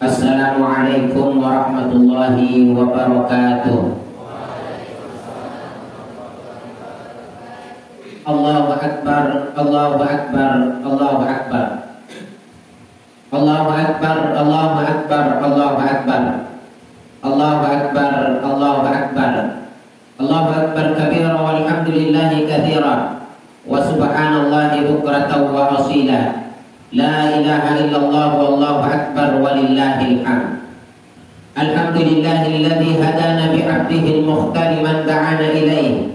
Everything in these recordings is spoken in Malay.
Assalamualaikum warahmatullahi wabarakatuh. Allahu Akbar, Allahu Akbar, Allahu Akbar. Allahu Akbar, Allahu Akbar, Allahu Akbar. Allahu Akbar, Allahu Akbar. Allahu Akbar kabira walhamdulillahi katsira wa subhanallahi bukratan wa asila. La ilaha illallah wallahu akbar walillahil hamd. Alhamdulillahilladzi hadana bi 'abdihi al-mukhtar man da'ana ilayhi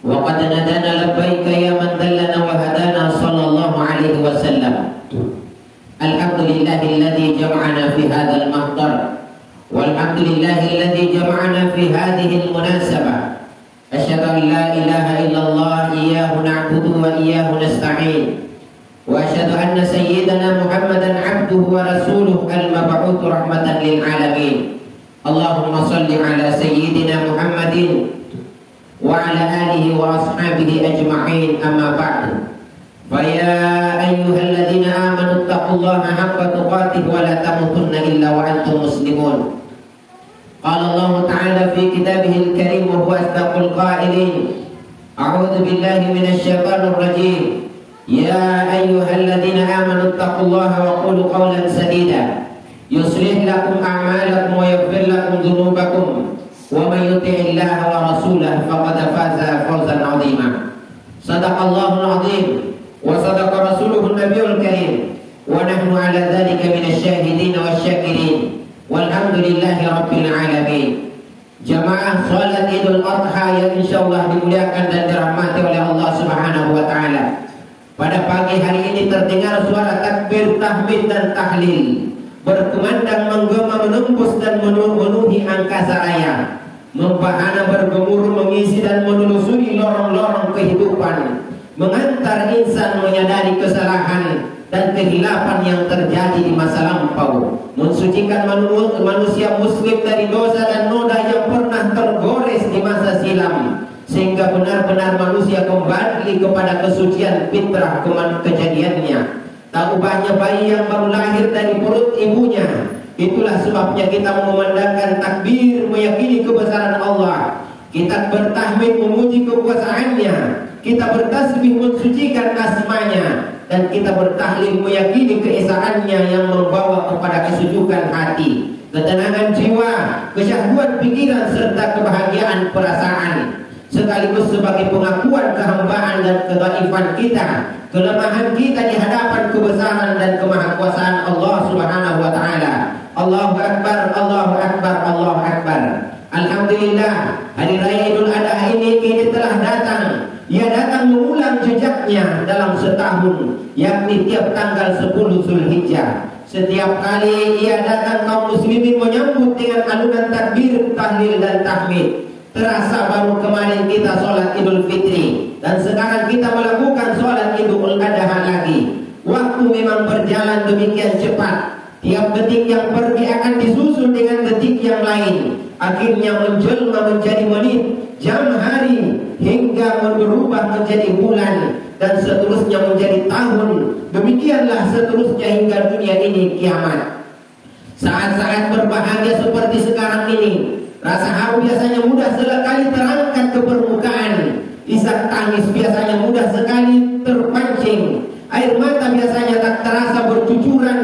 wa qad nadana labbaika ya man dallana wa hadana sallallahu alaihi wasallam. Alhamdulillahilladzi jama'ana fi hadzal mahdar walhamdulillahilladzi jama'ana fi hadhihi al-munasabah. Asyhadu an la ilaha illallah iyyahu na'budu wa iyyahu nasta'in. وأشهد أن سيدنا محمدا عبده ورسوله المبعوث رحمة للعالمين. اللهم صل على سيدنا محمد وعلى آله وأصحابه أجمعين. أما بعد فيا أيها الذين آمنوا اتقوا الله حق تقاته ولا تموتن إلا وأنتم مسلمون. قال الله تعالى في كتابه الكريم وهو أصدق القائلين: أعوذ بالله من الشيطان الرجيم. يا أيها الذين آمنوا اتقوا الله وقولوا قولا سديدا يصلح لكم أعمالكم ويغفر لكم ذنوبكم ومن يطع الله ورسوله فقد فاز فوزا عظيما. صدق الله العظيم وصدق رسوله النبي الكريم ونحن على ذلك من الشاهدين والشاكرين والحمد لله رب العالمين. Jamaah salat Idul Adha yang insyaallah dimuliakan dan dirahmati oleh Allah Subhanahu wa taala. Pada pagi hari ini terdengar suara takbir, tahmid dan tahlil berkumandang menggema menembus dan memenuhi angkasa raya, membahana bergemuruh mengisi dan menelusuri lorong-lorong kehidupan, mengantar insan menyadari kesalahan dan kehilapan yang terjadi di masa lampau, mensucikan manusia muslim dari dosa dan noda yang pernah tergores di masa silam, sehingga benar-benar manusia kembali kepada kesucian fitrah kejadiannya. Tak ubahnya bayi yang baru lahir dari perut ibunya. Itulah sebabnya kita memandangkan takbir, meyakini kebesaran Allah. Kita bertahmid memuji kekuasaannya. Kita bertasbih mensucikan asmanya. Dan kita bertahlil meyakini keesaannya yang membawa kepada kesujukan hati, ketenangan jiwa, kesyahduan pikiran serta kebahagiaan perasaan, sekaligus sebagai pengakuan kehambaan dan kedaifan kita, kelemahan kita di hadapan kebesaran dan kemahakuasaan Allah Subhanahu wa taala. Allahu Akbar, Allahu Akbar, Allahu Akbar. Alhamdulillah, hari raya Idul Adha ini kini telah datang. Ia datang mengulang jejaknya dalam setahun, yakni tiap tanggal 10 Zulhijjah. Setiap kali ia datang, kaum muslimin menyambut dengan alunan takbir, tahlil dan tahmid. Terasa baru kemarin kita sholat Idul Fitri, dan sekarang kita melakukan sholat Idul Adha lagi. Waktu memang berjalan demikian cepat. Tiap detik yang pergi akan disusul dengan detik yang lain. Akhirnya menjelma menjadi menit, jam, hari, hingga berubah menjadi bulan, dan seterusnya menjadi tahun. Demikianlah seterusnya hingga dunia ini kiamat. Saat-saat berbahagia seperti sekarang ini, rasa haru biasanya mudah sekali terangkat ke permukaan. Isak tangis biasanya mudah sekali terpancing. Air mata biasanya tak terasa bercucuran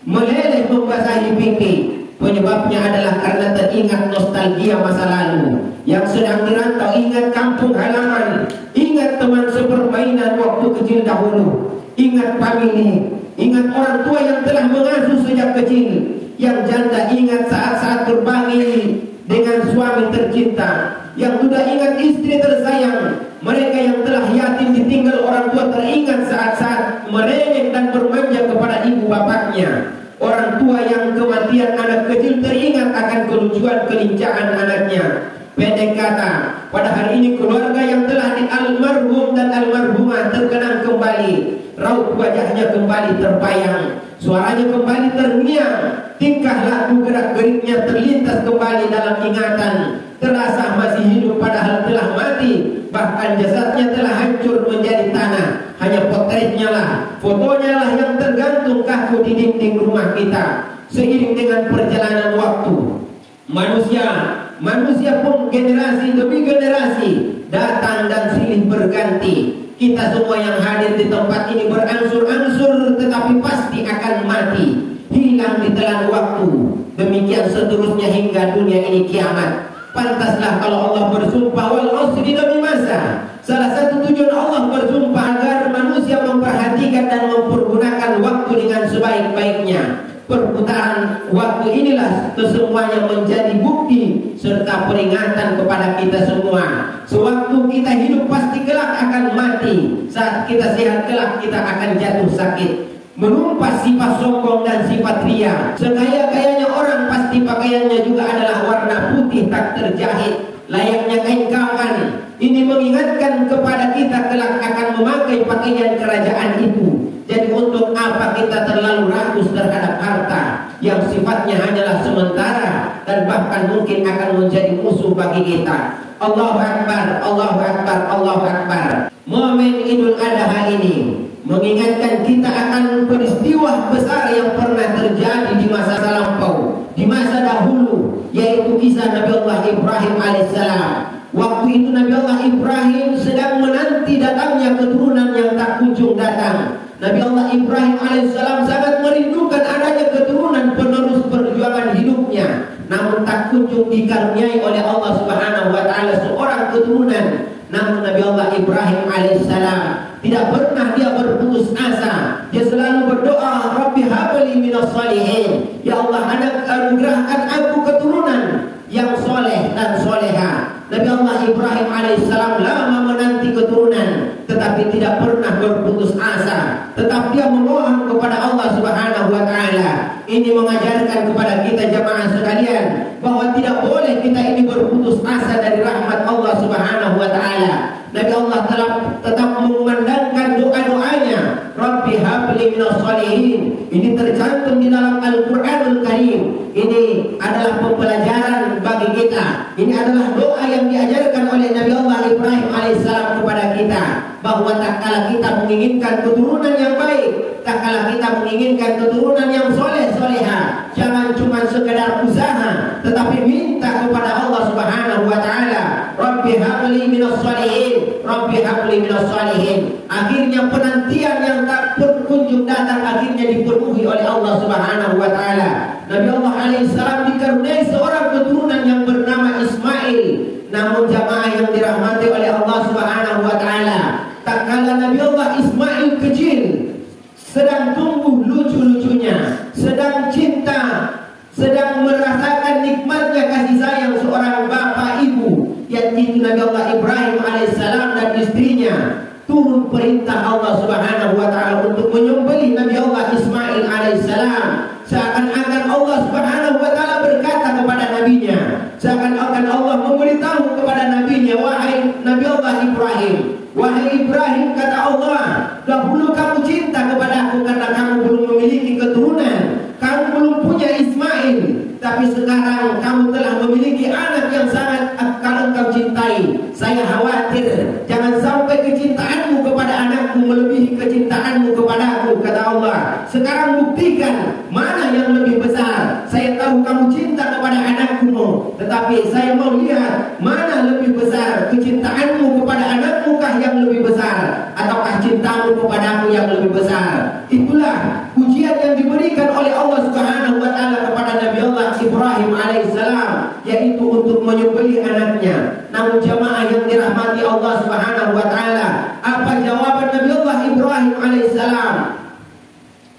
meleleh membasahi pipi. Penyebabnya adalah karena teringat nostalgia masa lalu. Yang sedang dirantau ingat kampung halaman, ingat teman sepermainan waktu kecil dahulu, ingat famili, ingat orang tua yang telah mengasuh sejak kecil. Yang janda ingat saat-saat berbagi dengan suami tercinta. Yang duda ingat istri tersayang. Mereka yang telah yatim ditinggal orang tua teringat saat-saat merengek dan bermanja kepada ibu bapaknya. Orang tua yang kematian anak kecil teringat akan kelucuan kelincahan anaknya. Pendek kata, pada hari ini keluarga yang telah di almarhum dan almarhumah terkenang kembali. Raut wajahnya kembali terbayang, suaranya kembali terngiang, tingkah laku gerak-geriknya terlintas kembali dalam ingatan. Terasa masih hidup padahal telah mati, bahkan jasadnya telah hancur menjadi tanah. Hanya potretnya lah, fotonya lah yang tergantung kaku di dinding rumah kita. Seiring dengan perjalanan waktu, manusia pun generasi demi generasi datang dan silih berganti. Kita semua yang hadir di tempat ini berangsur-angsur tetapi pasti akan mati, hilang di telan waktu. Demikian seterusnya hingga dunia ini kiamat. Pantaslah kalau Allah bersumpah wal usri demi masa. Salah satu tujuan Allah bersumpah agar manusia memperhatikan dan mempergunakan waktu dengan sebaik-baiknya. Perputaran waktu inilah kesemuanya menjadi bukti serta peringatan kepada kita semua. Sewaktu kita hidup pasti kelak akan mati. Saat kita sehat kelak kita akan jatuh sakit. Menumpas sifat sombong dan sifat ria. Sekaya-kayanya orang pasti pakaiannya juga adalah warna putih tak terjahit, layaknya kain kafan. Ini mengingatkan kepada kita kelak akan memakai pakaian kerajaan itu. Jadi untuk apa kita terlalu rakus terhadap harta yang sifatnya hanyalah sementara dan bahkan mungkin akan menjadi musuh bagi kita. Allahu Akbar, Allahu Akbar, Allahu Akbar. Momen Idul Adha ini mengingatkan kita akan peristiwa besar yang pernah terjadi di masa lampau, di masa dahulu, yaitu kisah Nabi Allah Ibrahim alaihissalam. Waktu itu Nabi Allah Ibrahim sedang menanti datangnya keturunan yang tak kunjung datang. Nabi Allah Ibrahim alaihissalam sangat merindukan adanya keturunan penerus perjuangan hidupnya, namun tak kunjung dikaruniai oleh Allah Subhanahu wa taala seorang keturunan. Namun Nabi Allah Ibrahim alaihissalam tidak pernah dia berputus asa. Dia selalu berdoa, Rabbi habli minas salihin. Ya Allah, anugerahkan aku keturunan yang soleh dan soleha. Nabi Allah Ibrahim alaihissalam lama menanti keturunan, tetapi tidak pernah berputus asa. Tetap dia memohon kepada Allah Subhanahu wa taala. Ini mengajarkan kepada kita jamaah sekalian bahwa tidak boleh kita ini berputus asa dari rahmat Allah Subhanahu wa taala. Nabi Allah telah tetap mengumandangkan doa-doanya, Rabbi habli minas salihin. Ini tercantum di dalam Al-Qur'anul Karim. Ini adalah pembelajaran bagi kita. Ini adalah doa yang diajarkan oleh Nabi Allah Ibrahim alaihissalam kepada kita, bahwa tak kala kita menginginkan keturunan yang baik, tak kala kita menginginkan keturunan yang soleh soleha, jangan cuma sekedar usaha, tetapi minta kepada Allah Subhanahu wa taala, Rabbi habli minas salihin, Rabbi habli minas salihin. Akhirnya penantian yang tak berkunjung datang akhirnya dipenuhi oleh Allah Subhanahu wa taala. Nabi Allah alaihissalam dikaruniai seorang keturunan yang bernama Ismail. Namun jamaah yang dirahmati oleh Allah Subhanahu wa taala, tak kala Nabi Allah Ismail kecil, sedang tumbuh lucu-lucunya, sedang cinta, sedang merasakan nikmatnya kasih sayang seorang bapak ibu, yaitu Nabi Allah Ibrahim alaihissalam dan istrinya. Turun perintah Allah Subhanahu wa taala untuk menyembelih Nabi Allah Ismail alaihissalam. Seakan-akan Allah Subhanahu wa taala berkata kepada nabinya, seakan-akan Allah memberitahu kepada nabinya, wahai Nabi Allah Ibrahim, wahai Ibrahim, kata Allah, dahulu kamu cinta kepada aku karena kamu belum memiliki keturunan, kamu belum punya Ismail, tapi sekarang kamu telah memiliki anak yang sangat engkau cintai. Saya khawatir jangan sampai kecintaanmu kepada anakku melebihi kecintaanmu kepadaku, kata Allah. Sekarang buktikan mana yang lebih besar. Saya tahu kamu cinta kepada anakmu, tetapi saya mau lihat mana lebih besar, kecintaanmu kepada anakmu kah yang lebih besar, ataukah cintamu kepadaku yang lebih besar. Itulah ujian yang diberikan oleh Allah Subhanahu wa taala kepada Nabi Allah Ibrahim alaihissalam, yaitu untuk menyembelih anaknya. Namun jamaah yang dirahmati Allah Subhanahu wa taala, apa jawaban Nabi Allah Ibrahim alaihissalam?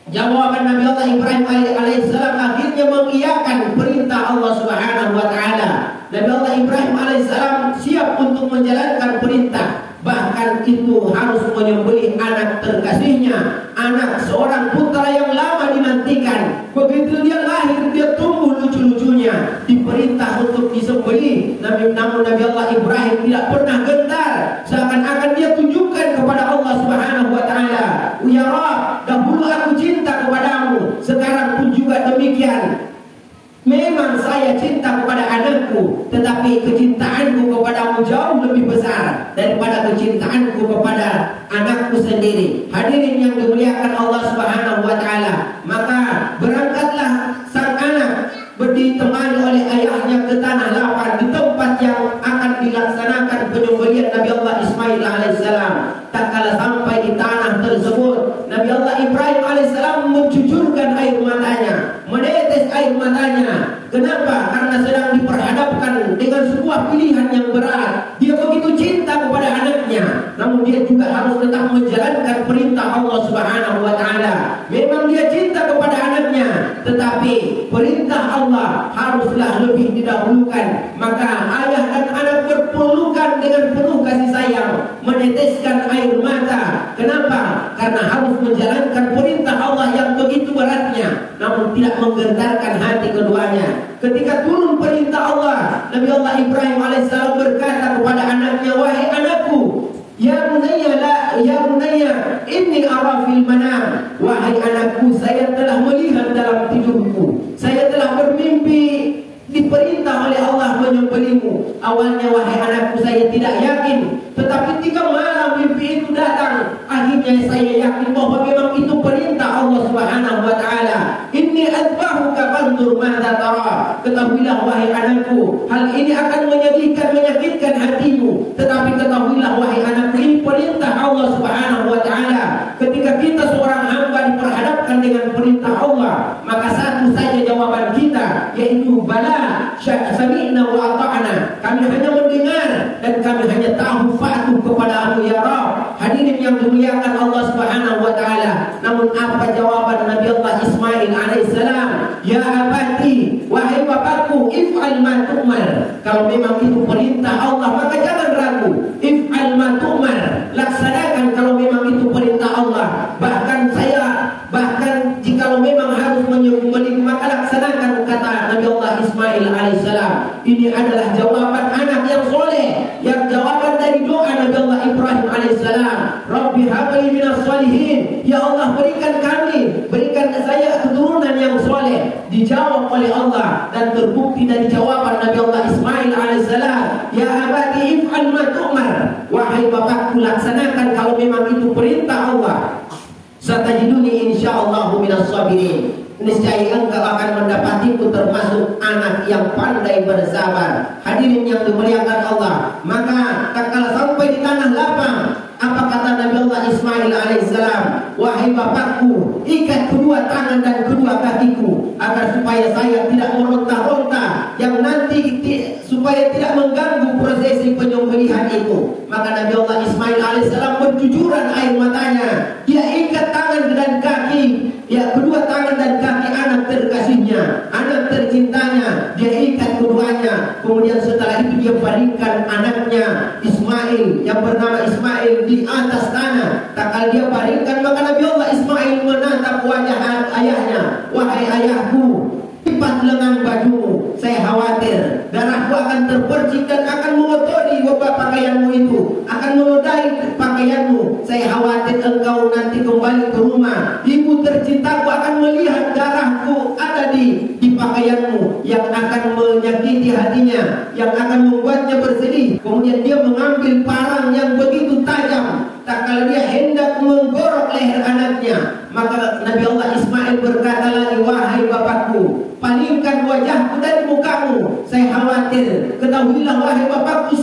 Jawaban Nabi Allah Ibrahim alaihissalam akhirnya mengiyakan perintah Allah Subhanahu wa taala. Nabi Allah Ibrahim alaihissalam siap untuk menjalankan perintah. Bahkan itu harus menyembelih anak terkasihnya, anak seorang putra yang lama dinantikan. Begitu dia lahir, dia tumbuh lucu-lucunya, diperintah untuk disembelih. Namun Nabi Allah Ibrahim tidak pernah gentar, seakan-akan dia tunjukkan kepada Allah Subhanahu wa taala, ya Rabb, dahulu aku cinta kepadamu, sekarang pun juga demikian. Memang saya cinta kepada anakku, tetapi kecintaanku kepadamu jauh lebih besar daripada kecintaanku kepada anakku sendiri. Hadirin yang dimuliakan Allah Subhanahu wa taala, maka berangkatlah sang ditemani oleh ayahnya ke tanah lapang, di tempat yang akan dilaksanakan penyembelihan Nabi Allah Ismail alaihissalam. Tak kala sampai di tanah tersebut, Nabi Allah Ibrahim alaihissalam mencucurkan air matanya, menetes air matanya. Kenapa? Karena sedang diperhadapkan dengan sebuah pilihan yang berat. Dia begitu cinta kepada anaknya, namun dia juga harus tetap menjalankan perintah Allah Subhanahu wa taala. Memang dia cinta kepada anaknya, tetapi perintah Allah haruslah lebih didahulukan. Maka ayah dan anak berpelukan dengan penuh kasih sayang, meneteskan air mata. Kenapa? Karena harus menjalankan perintah Allah yang begitu beratnya, namun tidak menggentarkan hati keduanya. Ketika turun perintah Allah, Nabi Allah Ibrahim alaihissalam berkata kepada anaknya, wahai anakku, ya bunayya inni ara fil manam, wahai anakku, saya telah melihat dalam tidurku, saya telah bermimpi diperintah oleh Allah menyembelihmu. Awalnya wahai anakku saya tidak yakin, tetapi ketika malam mimpi itu datang, akhirnya saya yakin bahwa memang itu perintah Allah Subhanahu wa taala. Inni azbahuka fanzur madza tara. Ketahuilah wahai anakku, hal ini akan menyedihkan, menyakitkan hatimu, tetapi ketahuilah wahai anakku, ini perintah Allah Subhanahu wa taala. Ketika kita seorang hamba diperhadapkan dengan perintah Allah, maka satu saja jawaban kita, yaitu bala sami'na wa ata'na. Kami hanya mendengar dan kami hanya tahu, patuh kepada ya Rabb. Hadirin yang dimuliakan Allah Subhanahu wa taala. Namun apa jawaban Nabi Allah Ismail alaihissalam? Ya abati, wahai bapakku, if'al ma tu'mar. Kalau memang itu perintah Allah, maka jangan ragu. If'al ma tu'mar, laksanakan kalau memang itu perintah Allah. Bahkan jikalau memang harus menyembelih, maka laksanakan, kata Nabi Allah Ismail alaihissalam. Ini adalah jawaban anak yang soleh, yang jawaban dari doa Nabi Allah Ibrahim alaihissalam. Rabbi habli minas salihin, ya Allah berikan saya keturunan yang soleh. Dijawab oleh Allah dan terbukti dari jawaban Nabi Allah Ismail alaihissalam. Ya abati if'al ma tu'mar, wahai bapakku, laksanakan kalau memang itu perintah Allah. Satajiduni insyaallah minas sabirin. Niscaya engkau akan mendapatiku termasuk anak yang pandai bersabar. Hadirin yang dimuliakan Allah, maka tatkala sampai di tanah lapang, apa kata Nabi Allah Ismail alaihissalam? Wahai bapakku, ikat kedua tangan dan kedua kakiku, agar supaya saya tidak meronta-ronta, yang nanti supaya tidak mengganggu prosesi penyembelihan itu. Maka Nabi Allah Ismail alaihissalam bercucuran air matanya. Dia ikat tangan dan kaki, ya kedua tangan dan kaki anak terkasihnya, anak tercintanya. Dia ikat keduanya. Kemudian setelah itu dia baringkan anaknya Ismail yang bernama Ismail di atas tanah. Tak kala dia baringkan, maka Nabi Allah Ismail menatap wajah ayahnya. Wahai ayahku, lipat lengan bajumu, saya khawatir darahku akan terpercik dan akan mengotori pakaianmu itu, akan menodai pakaianmu. Saya khawatir engkau nanti kembali ke rumah, ibu tercintaku akan melihat darahku ada di pakaianmu, yang akan menyakiti hatinya, yang akan membuatnya bersedih. Kemudian dia mengambil parang yang begitu tajam. Tak kala dia hendak menggorok leher anaknya, maka Nabi Allah Ismail berkata lagi, wahai bapakku, palingkan wajahku dari mukamu, saya khawatir. Ketahuilah wahai bapakku,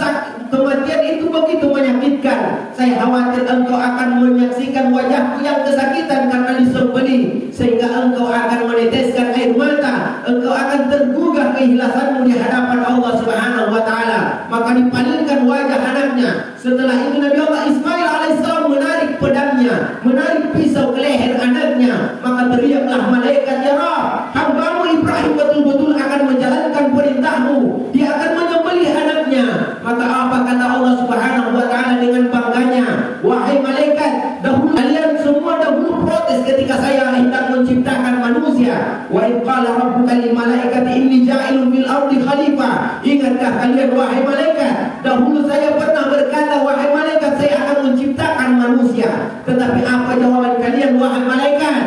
kematian itu begitu menyakitkan. Saya khawatir engkau akan menyaksikan wajahku yang kesakitan karena disembelih, sehingga engkau akan meneteskan air mata, engkau akan tergugah keikhlasanmu di hadapan Allah Subhanahu wa taala. Maka dipalingkan wajah anaknya. Setelah itu Nabi Allah Ismail alaihissalam menarik pedangnya, menarik pisau ke leher anaknya. Maka teriaklah malaikat, ya Rabb, hambamu Ibrahim betul-betul akan menjalankan perintahmu, dia akan menyembelih anaknya. Maka apa kata Allah Subhanahu wa taala dengan bangganya? Wahai malaikat, kalian semua dahulu protes ketika saya hendak menciptakan manusia. Wa idh qala rabbuka lil malaikati inni ja'ilun fil ardi khalifah. Ingatkah kalian wahai malaikat, dahulu saya pernah berkata, wahai malaikat, saya akan menciptakan manusia. Tetapi apa jawaban kalian wahai malaikat?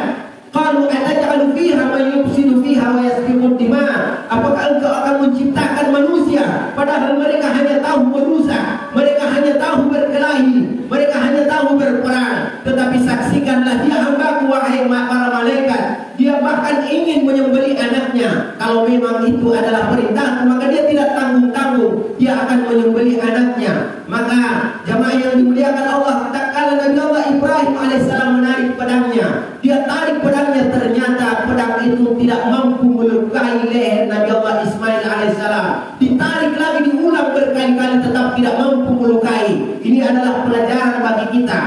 Qalu ataj'alu fiha man yufsidu fiha wa yasfiku dima. Apakah engkau akan menciptakan manusia padahal mereka hanya tahu merusak, mereka hanya tahu berkelahi, mereka hanya tahu berperang. Tetapi saksikanlah dia hambaku wahai para malaikat, dia bahkan ingin menyembelih anaknya. Kalau kalau memang itu adalah perintah, maka dia tidak tanggung-tanggung, dia akan menyembelih anaknya. Maka jamaah yang dimuliakan Allah, tatkala Nabi Allah Ibrahim alaihissalam menarik pedangnya, dia tarik pedangnya, ternyata pedang itu tidak mampu melukai leher Nabi Allah Ismail alaihissalam. Ditarik lagi, diulang berkali-kali, tetap tidak mampu melukai. Ini adalah pelajaran bagi kita.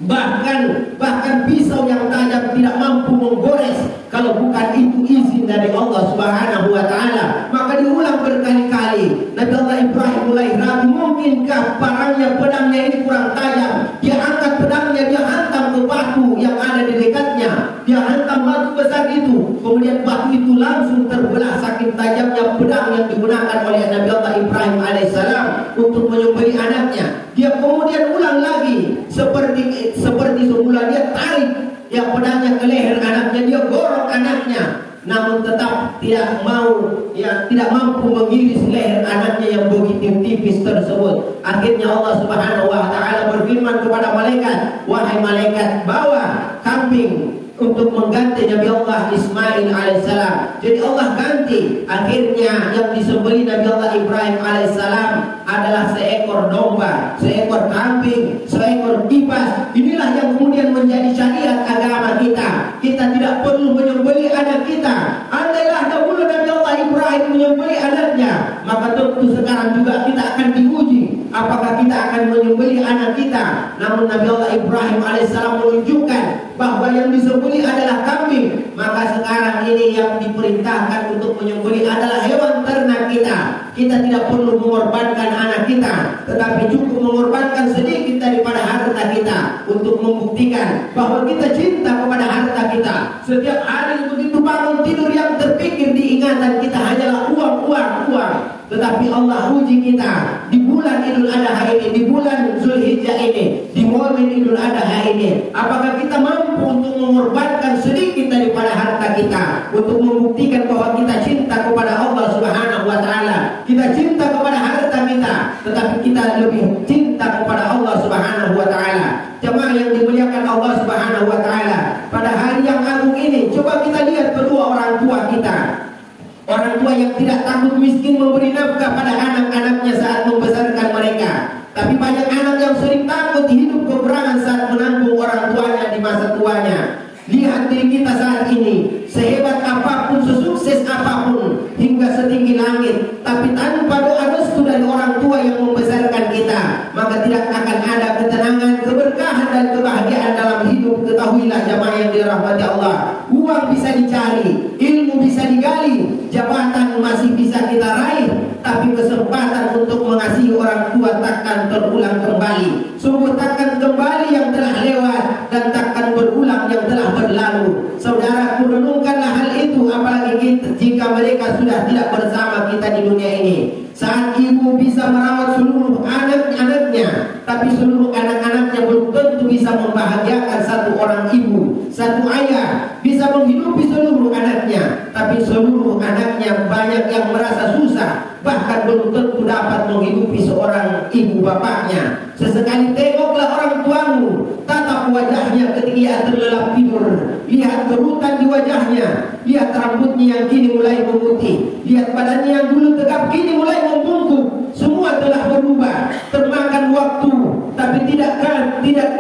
Bahkan pisau yang tajam tidak mampu menggores kalau bukan itu izin dari Allah Subhanahu wa taala. Maka diulang berkali-kali. Nabi Allah Ibrahim mulai ragu, mungkinkah pedangnya ini kurang tajam. Dia angkat pedangnya, dia hantam ke batu yang ada di dekatnya. Dia hantam batu besar itu, kemudian batu itu langsung terbelah saking tajamnya pedang yang digunakan oleh Nabi Allah Ibrahim alaihissalam untuk menyembelih anaknya. Dia kemudian ulang lagi seperti semula, dia tarik ya pedangnya ke leher anaknya, dia gorok anaknya, namun tetap tidak mampu mengiris leher anaknya yang begitu tipis tersebut. Akhirnya Allah Subhanahu wa taala berfirman kepada malaikat, wahai malaikat, bawa kambing untuk mengganti Nabi Allah Ismail alaihissalam. Jadi Allah ganti. Akhirnya yang disembelih Nabi Allah Ibrahim alaihissalam adalah seekor domba, seekor kambing, seekor kipas. Inilah yang kemudian menjadi syariat agama kita. Kita tidak perlu menyembelih anak kita. Andailah dahulu Nabi Allah Ibrahim menyembelih anaknya, maka tentu sekarang juga kita akan diuji apakah kita akan menyembelih anak kita. Namun Nabi Allah Ibrahim alaihissalam menunjukkan bahwa yang disembelih adalah kambing. Maka sekarang ini yang diperintahkan untuk menyembelih adalah hewan ternak kita. Kita tidak perlu mengorbankan anak kita, tetapi cukup mengorbankan sedikit daripada harta kita untuk membuktikan bahwa kita cinta kepada harta kita. Setiap hari begitu bangun tidur, yang terpikir di ingatan kita hanyalah uang. Tetapi Allah uji kita di bulan Idul Adha ini, di bulan Zulhijjah ini, di momen Idul Adha ini. Apakah kita mampu untuk mengorbankan sedikit daripada harta kita untuk membuktikan bahwa kita cinta kepada Allah Subhanahu wa taala. Kita cinta kepada harta kita, tetapi kita lebih cinta kepada Allah Subhanahu wa taala. Jemaah yang dimuliakan Allah Subhanahu wa taala, pada hari yang agung ini coba kita lihat kedua orang tua kita. Orang tua yang tidak takut miskin memberi nafkah pada anak-anaknya saat membesarkan mereka. Tapi banyak anak yang sering takut hidup kekurangan saat menanggung orang tuanya di masa tuanya. Lihat diri kita saat ini, sehebat apapun, sesukses apapun, hingga setinggi langit, tapi tanpa doa restu dari orang tua yang membesarkan kita, maka tidak akan ada ketenangan, keberkahan dan kebahagiaan dalam hidup. Ketahuilah jamaah yang dirahmati Allah, uang bisa dicari, ilmu bisa digali, jabatan masih bisa kita raih, tapi kesempatan untuk mengasihi orang tua takkan terulang kembali. Sungguh takkan kembali yang telah lewat, dan takkan berulang yang telah berlalu. Saudaraku, renungkanlah hal itu, apalagi jika mereka sudah tidak bersama kita di dunia ini. Saat ibu bisa merawat seluruh anak-anaknya, tapi seluruh anak-anaknya belum tentu bisa membahagiakan satu orang ibu. Satu ayah bisa menghidupi seluruh anaknya, tapi seluruh anaknya banyak yang merasa susah, bahkan belum tentu dapat menghidupi seorang ibu bapaknya. Sesekali tengoklah orang tuamu, tatap wajahnya ketika ia terlelap tidur. Lihat kerutan di wajahnya, lihat rambutnya yang kini mulai memutih, lihat badannya yang dulu tegap kini mulai membungkuk. Semua telah berubah, termakan waktu, tapi tidak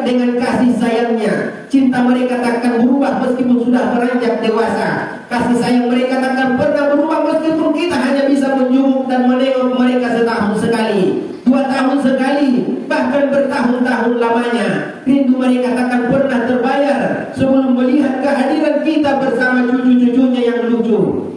dengan kasih sayangnya. Cinta mereka takkan berubah meskipun sudah beranjak dewasa. Kasih sayang mereka takkan pernah berubah meskipun kita hanya bisa menjenguk dan menengok mereka setahun sekali, 2 tahun sekali, bahkan bertahun-tahun lamanya. Rindu mereka takkan pernah terbayar sebelum melihat kehadiran kita bersama cucu-cucunya yang lucu.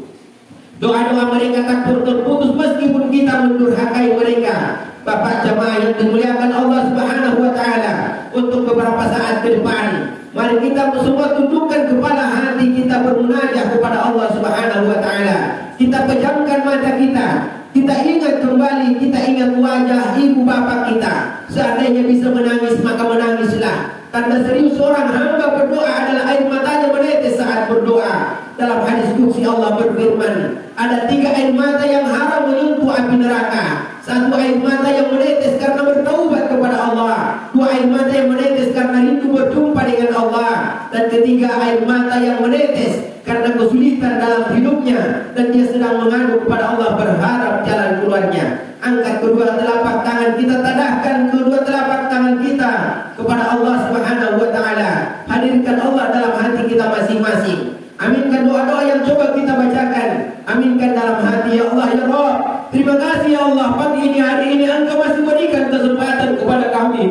Doa-doa mereka tak terputus meskipun kita mendurhakai mereka. Bapak jamaah yang dimuliakan Allah Subhanahu wa taala, untuk beberapa saat ke depan, mari kita semua tundukkan kepala hati kita, bermunajat kepada Allah Subhanahu wa taala. Kita pejamkan mata kita, kita ingat kembali, kita ingat wajah ibu bapak kita. Seandainya bisa menangis, maka menangislah. Tanda serius seorang hamba berdoa adalah air matanya menetes saat berdoa. Dalam hadis qudsi Allah berfirman, ada 3 air mata yang haram menyentuh api neraka. 1 air mata yang menetes karena bertaubat kepada Allah, 2 air mata yang menetes karena rindu berjumpa dengan Allah, dan ketiga air mata yang menetes karena kesulitan dalam hidupnya dan dia sedang mengadu kepada Allah berharap jalan keluarnya. Angkat kedua telapak tangan kita, tadahkan kedua telapak tangan kita kepada Allah Subhanahu wa taala. Hadirkan Allah dalam hati kita masing-masing. Aminkan doa-doa yang coba kita bacakan. Aminkan dalam hati, ya Allah ya Rabb. Terima kasih ya Allah, pagi ini hari ini Engkau masih berikan kesempatan kepada kami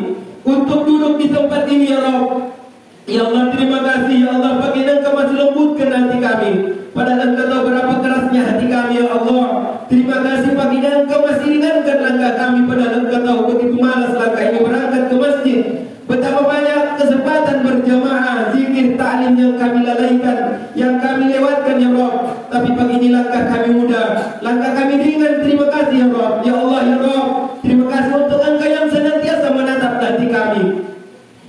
untuk duduk di tempat ini ya Rabb. Ya Allah terima kasih ya Allah, pagi ini Engkau masih lembutkan hati kami. Padahal Engkau tahu berapa kerasnya hati kami ya Allah. Terima kasih pagi ini Engkau masih ringankan langkah kami. Padahal Engkau tahu begitu malas langkah ini berangkat ke masjid. Betapa banyak kesempatan berjamaah, zikir, ta'lim yang kami lalaikan, yang kami lewatkan ya Rabb. Tapi pagi ini langkah kami mudah, langkah kami ringan. Terima kasih ya Rabb. Ya Allah ya Rabb, terima kasih untuk Engkau yang senantiasa menatap hati kami,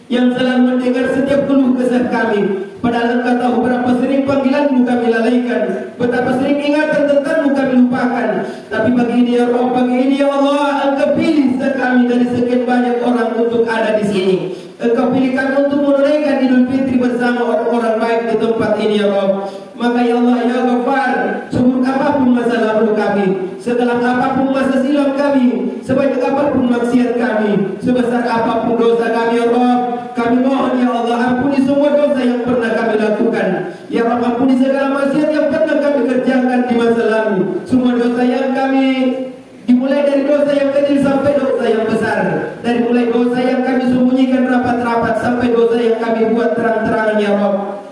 yang selalu mendengar setiap keluh kesah kami. Padahal Engkau tahu berapa sering panggilanmu kami lalaikan, betapa sering ingatan tentangmu kami lupakan. Tapi pagi ini ya Rabb, pagi ini ya Allah, Engkau pilih kami dari sekian banyak orang untuk ada di sini. Engkau pilih kami untuk menunaikan Idul Fitri bersama orang-orang baik di tempat ini ya Rabb. Maka ya Allah ya Ghaffar, seburuk apapun masa lalu kami, sekelam apapun masa silam kami, sebanyak apapun maksiat kami, sebesar apapun dosa kami ya Rabb, kami mohon ya Allah ampuni semua dosa yang pernah kami lakukan. Ya Rabb, ampuni segala maksiat yang pernah kami kerjakan di masa lalu. Semua dosa yang kami, dimulai dari dosa yang kecil sampai dosa yang besar, dari mulai dosa yang kami sembunyikan rapat-rapat sampai dosa yang kami buat terang-terangan ya Rabb.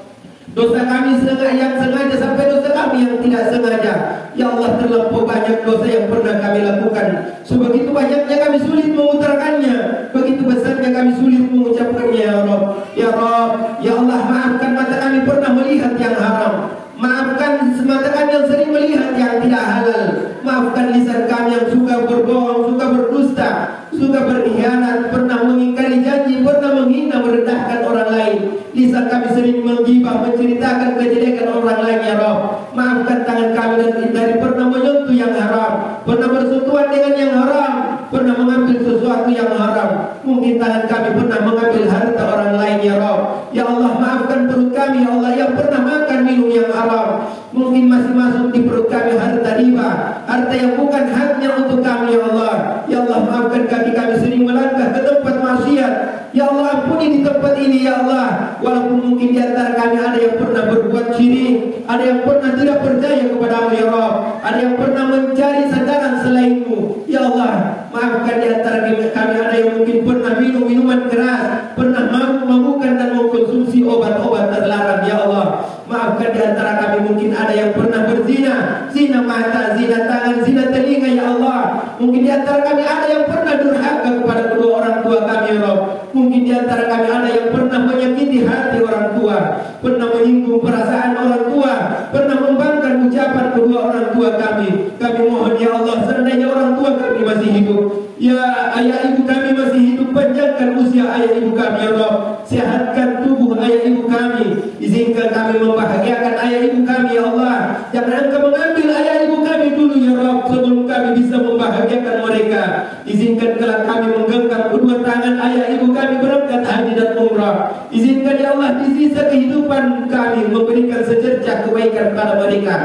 Dosa kami yang sengaja sampai dosa kami yang tidak sengaja. Ya Allah, terlampau banyak dosa yang pernah kami lakukan. Sebegitu banyaknya kami sulit mengutarakannya, begitu besarnya kami sulit mengucapkannya ya Rabb. Ya Rabb, ya Allah, maafkan mata kami pernah melihat yang haram. Maafkan mata kami yang sering melihat yang tidak halal. Maafkan lisan kami yang suka berbohong, suka berdusta, suka berkhianat, pernah mengingkari janji, pernah menghina, merendahkan orang lain. Lisan kami sering menggibah, menceritakan kejelekan orang lain ya Rabb. Maafkan tangan kami dari pernah menyentuh yang haram, pernah bersentuhan dengan yang haram, pernah mengambil sesuatu yang haram. Mungkin tangan kami pernah mengambil harta orang lain ya Rabb. Ya Allah, maafkan perut kami ya Allah yang pernah makan minum yang haram. Mungkin masih masuk di perut kami harta riba, harta yang bukan haknya untuk kami ya Allah. Ya Allah, maafkan kaki kami sering melangkah ke tempat maksiat. Ya Allah, ampuni di tempat ini ya Allah. Walaupun mungkin di antara kami ada yang pernah berbuat syirik, ada yang pernah tidak percaya kepadamu ya Rabb, ada yang pernah mencari sandaran selainmu. Ya Allah, maafkan di antara kami ada yang mungkin pernah minum minuman keras, pernah mabuk-mabukan dan mengkonsumsi obat-obat terlarang ya Allah. Maafkan di antara kami mungkin ada yang pernah berzina, zina mata, zina tangan, zina telinga ya Allah. Mungkin di antara kami ada yang pernah durhaka kepada kedua orang tua kami ya Rabb. Mungkin di antara kami ada yang pernah menyakiti hati orang tua, pernah menyinggung perasaan orang tua, pernah membangkang ucapan kedua orang tua kami. Kami mohon ya Allah, seandainya orang tua kami masih hidup, ya ayah ibu kami masih hidup, panjangkan usia ayah ibu kami ya Rabb. Sehatkan tubuh ayah ibu kami. Izinkan kami membahagiakan ayah ibu kami ya Allah. Jangan Engkau mengambil ayah ibu kami dulu ya Rabb sebelum kami bisa membahagiakan mereka. Izinkan kelak kami menggenggam kedua tangan ayah ibu kami berangkat haji dan umrah. Izinkan ya Allah di sisa kehidupan kami memberikan secercah kebaikan pada mereka.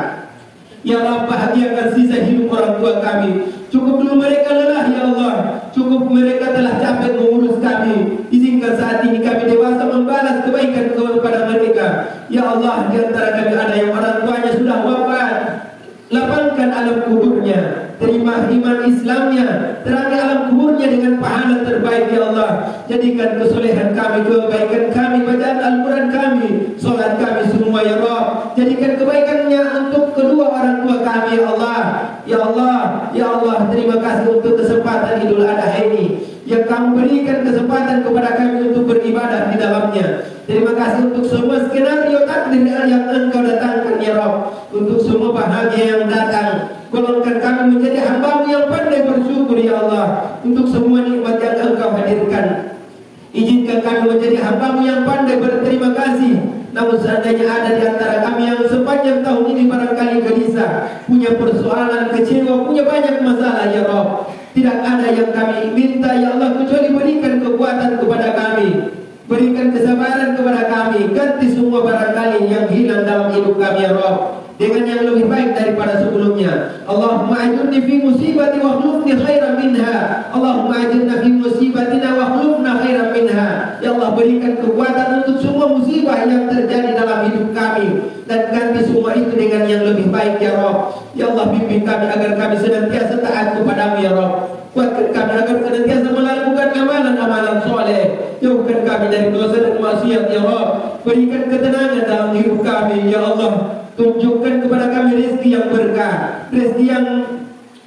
Ya Allah, bahagiakan sisa hidup orang tua kami. Cukup dulu mereka lelah ya Allah, cukup mereka telah capek mengurus kami. Izinkan saat ini kami dewasa membalas kebaikan kepada mereka. Ya Allah, di antara kami ada yang orang tuanya sudah wafat, lapangkan alam kuburnya, terima iman Islamnya, terangi alam kuburnya dengan pahala terbaik ya Allah. Jadikan kesolehan kami, kebaikan kami, bacaan Al-Quran kami, solat kami semua ya Rabb. Jadikan kebaikannya untuk kedua orang tua kami ya Allah. Ya Allah, ya Allah, terima kasih untuk kesempatan Idul Adha ini yang kamu berikan kesempatan kepada kami untuk beribadah di dalamnya. Terima kasih untuk semua skenario takdir yang Engkau datangkan ya Rabb, untuk semua bahagia yang datang. Golongkan kami menjadi hamba-Mu yang pandai bersyukur ya Allah, untuk semua nikmat yang Engkau hadirkan. Izinkan kami menjadi hamba-Mu yang pandai berterima kasih. Namun seandainya ada di antara kami yang sepanjang tahun ini barangkali gelisah, punya persoalan, kecewa, punya banyak masalah ya Rabb, tidak ada yang kami minta ya Allah kecuali berikan kekuatan kepada kami, Berikan kesabaran kepada kami. Ganti semua barangkali yang hilang dalam hidup kami ya Rabb dengan yang lebih baik daripada sebelumnya. Allahumma ajurni fi musibati wa akhlifni khairan minha. Allahumma ajurna fi musibatina wa akhlifna khairan minha. Ya Allah, berikan kekuatan untuk semua musibah yang terjadi dalam hidup kami dan ganti semua itu dengan yang lebih baik ya Rabb. Ya Allah, bimbing kami agar kami senantiasa taat kepadamu ya Rabb. Kuatkan kami agar senantiasa melakukan amalan-amalan soleh. Jauhkan kami dari dosa dan maksiat ya Rabb. Berikan ketenangan dalam hidup kami ya Allah. Tunjukkan kepada kami rezeki yang berkah, rezeki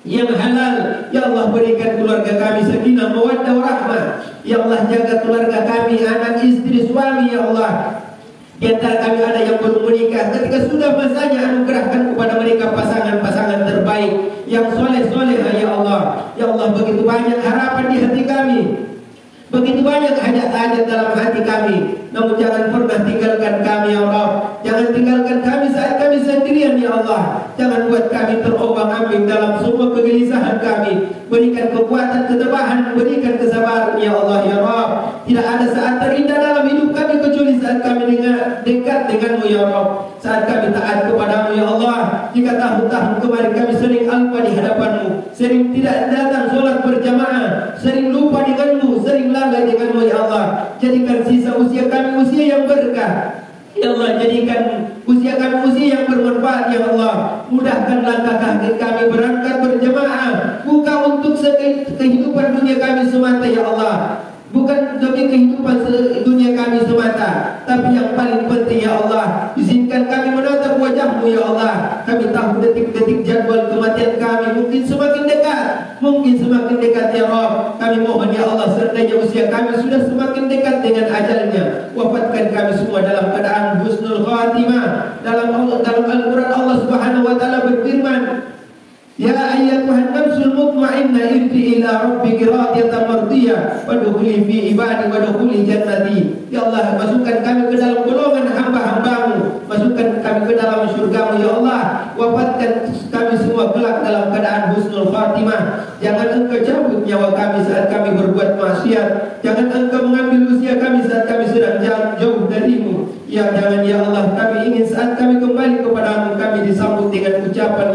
yang halal. Ya Allah, berikan keluarga kami sakinah, mawaddah, rahmah. Ya Allah, jaga keluarga kami, anak, istri, suami ya Allah. Di antara kami ada yang belum menikah, ketika sudah masanya anugerahkan kepada mereka pasangan-pasangan terbaik yang soleh-soleh ya Allah. Ya Allah, begitu banyak harapan di hati kami, begitu banyak hajat-hajat dalam hati kami. Namun jangan pernah tinggalkan kami ya Allah. Jangan tinggalkan kami saat kami sendirian ya Allah. Jangan buat kami terombang-ambing dalam semua kegelisahan kami. Berikan kekuatan, ketabahan, berikan kesabaran ya Allah ya Rabb. Tidak ada saat terindah dalam hidup kami kecuali saat kami dekat denganmu ya Rabb. Saat kami taat kepadamu ya Allah. Jika tahun-tahun kemarin kami sering alpa di hadapanmu, sering tidak datang sholat berjamaah, sering lupa denganmu, sering lalai denganmu ya Allah. Jadikan sisa usia kami usia yang berkah ya Allah. Jadikan usia kami usia yang bermanfaat ya Allah. Mudahkan langkah kaki kami berangkat berjamaah, bukan untuk kehidupan dunia kami semata ya Allah, bukan demi kehidupan dunia kami semata, tapi yang paling penting ya Allah, izinkan kami menatap wajahmu ya Allah. Kami tahu detik-detik jadwal kematian kami mungkin semakin dekat, mungkin semakin dekat ya Rabb. Kami mohon ya Allah, seandainya usia kami sudah semakin dekat dengan ajalnya, wafatkan kami semua dalam keadaan husnul khatimah. Dalam Al-Quran Allah Subhanahu wa taala berfirman, Ya ayyatuhan nafsul mutmainnah irji ila rabbiki radiyatan mardiyah wadkhuli fi ibadi wadkhuli jannati. Ya Allah, masukkan kami ke dalam golongan hamba-hambamu, masukkan kami ke dalam surgamu ya Allah. Wafatkan kami semua kelak dalam keadaan husnul khatimah. Jangan engkau cabut nyawa kami saat kami berbuat maksiat. Jangan engkau mengambil usia kami saat kami sedang jauh darimu. Ya jangan ya Allah, kami ingin saat kami kembali kepadamu, kami disambut dengan ucapan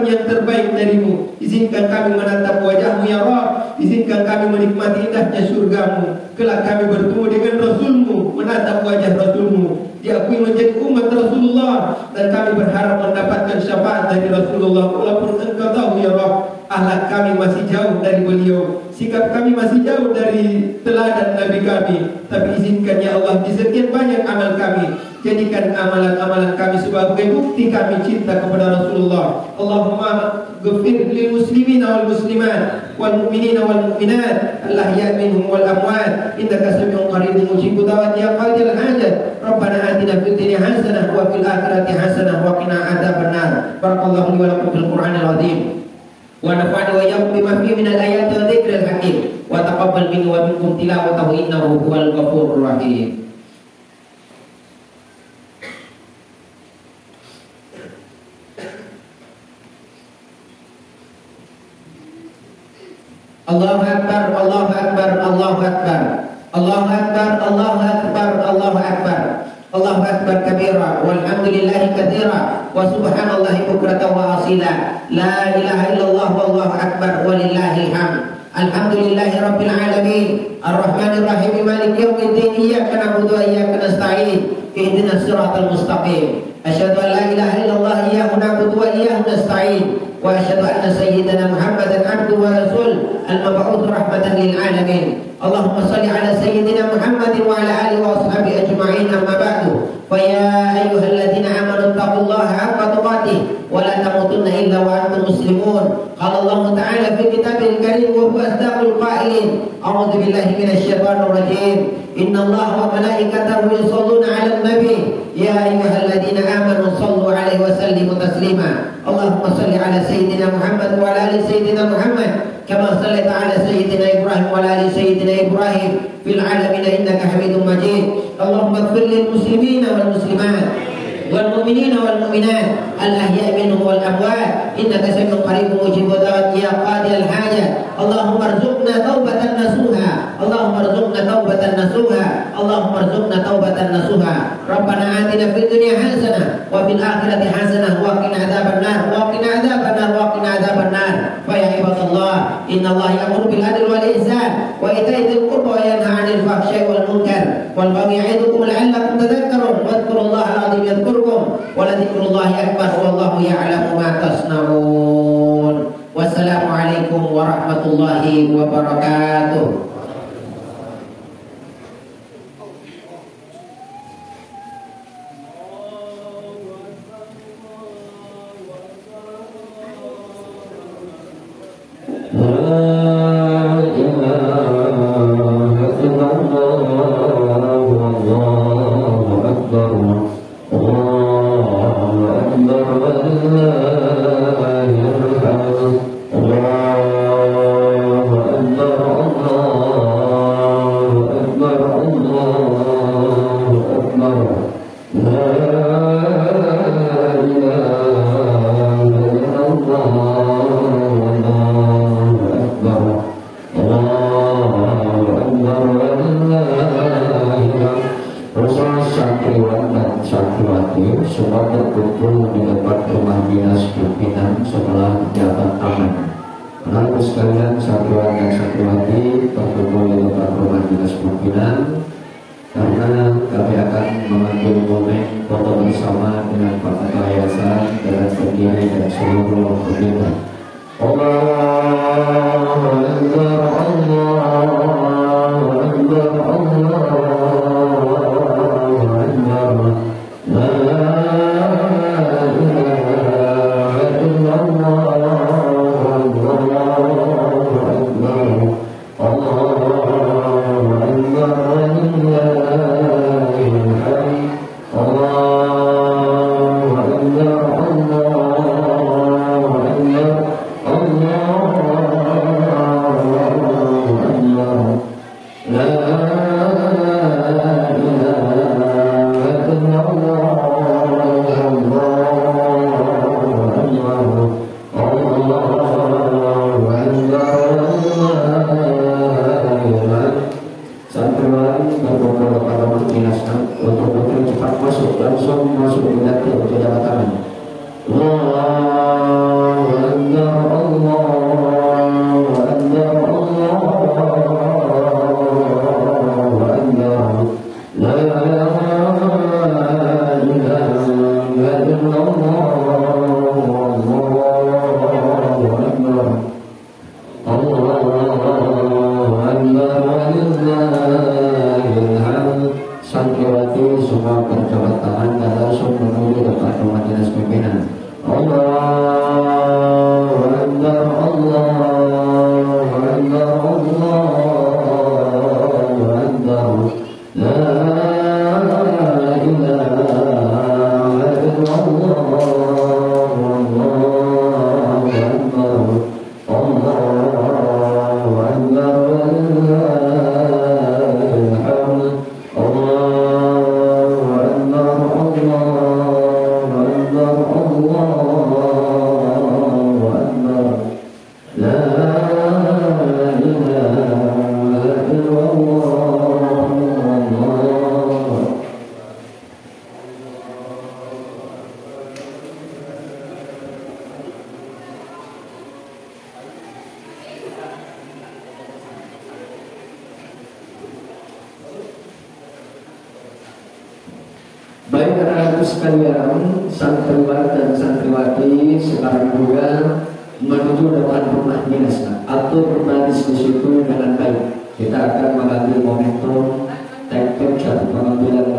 yang terbaik darimu. Izinkan kami menatap wajahmu ya Rabb. Izinkan kami menikmati indahnya surgamu. Kelak kami bertemu dengan Rasulmu, menatap wajah Rasulmu, diakui menjadi umat Rasulullah, dan kami berharap mendapatkan syafaat dari Rasulullah. Walaupun engkau tahu ya Rabb, akhlak kami masih jauh dari beliau, sikap kami masih jauh dari teladan Nabi kami. Tapi izinkan ya Allah, di setiap banyak amal kami, jadikan amalan-amalan kami sebagai bukti kami cinta kepada Rasulullah. Allahumma ghfir lil muslimin wal muslimat wal mu'minin wal mu'minat al-ahya' minhum wal amwat innaka sami'un qaribun mujibud da'wat ya qadil hajat. Rabbana atina fid dunya hasanah wa fil akhirati hasanah wa qina adzabannar. Barakallahu li wa lakum fil Qur'anil azim. Wa nafa'ani wa iyyakum bima fihi minal ayati wa dzikril hakim. Wa taqabbal minni wa minkum tilawatahu innahu huwal ghafurur rahim. Allahu Akbar, Allahu Akbar, Allahu Akbar, Allahu Akbar, Allahu Akbar, Allahu Akbar, Allahu Akbar kabira, walhamdulillahi katsira, wa subhanallahi bukratan wa asila, la ilaha illallah wallahu akbar, walillahil hamd. Alhamdulillahi rabbil alamin, arrahmanir rahim, maliki yaumiddin, iyyaka na'budu wa iyyaka nasta'in, ihdinas siratal mustaqim. Asyhadu an la ilaha illallah, iyyahu na'budu wa iyyahu nasta'in. وأشهد أن سيدنا محمدا عبده ورسوله المبعوث رحمة للعالمين. اللهم صل على سيدنا محمد وعلى آله وأصحابه أجمعين. أما بعد، فيا أيها الذين آمنوا اتقوا الله حق تقاته ولا تموتن إلا وأنتم مسلمون. قال الله تعالى في كتابه الكريم وهو أصدق القائلين: أعوذ بالله من الشيطان الرجيم. إن الله وملائكته يصلون على النبي يا أيها الذين آمنوا صلوا عليه وسلموا تسليما. اللهم صل على سيدنا محمد وعلى آل سيدنا محمد كما صليت على سيدنا إبراهيم وعلى آل سيدنا إبراهيم في العالمين إنك حميد مجيد. اللهم اغفر للمسلمين والمسلمات والمؤمنين والمؤمنات الأحياء منهم والأموات إنك سميع قريب مجيب دعوات يا قاضي الحاجة اللهم ارزقنا توبة نصوحا اللهم ارزقنا توبة نصوحا اللهم ارزقنا توبة نصوحا ربنا آتنا في الدنيا حسنة وفي الآخرة حسنة وقنا عذاب النار وقنا عذاب النار وقنا عذاب النار فيا عباد الله إن الله يأمر بالعدل والإحسان وإيتاء ذي القربى وينهى عن الفحشاء والمنكر والبغي يعظكم لعلكم تذكرون واذكروا الله العظيم يذكركم ولذكر الله أكبر والله يعلم ما تصنعون والسلام عليكم ورحمة الله وبركاته. Semua berkumpul di depan rumah dinas pimpinan setelah jabat aman. Menarik sekalian, santriwan dan santriwati berkumpul di depan rumah dinas pimpinan karena kami akan mengambil momen foto bersama dengan Pak Ketua Yayasan dengan pendiri dan seluruh pembina. Allahu Akbar, Allahu Akbar, Allahu Akbar. Baik anak-anak sekalian, santriwan dan santriwati sekarang juga menuju depan rumah dinas. Atur baris di situ dengan baik. Kita akan mengambil momentum take picture, pengambilan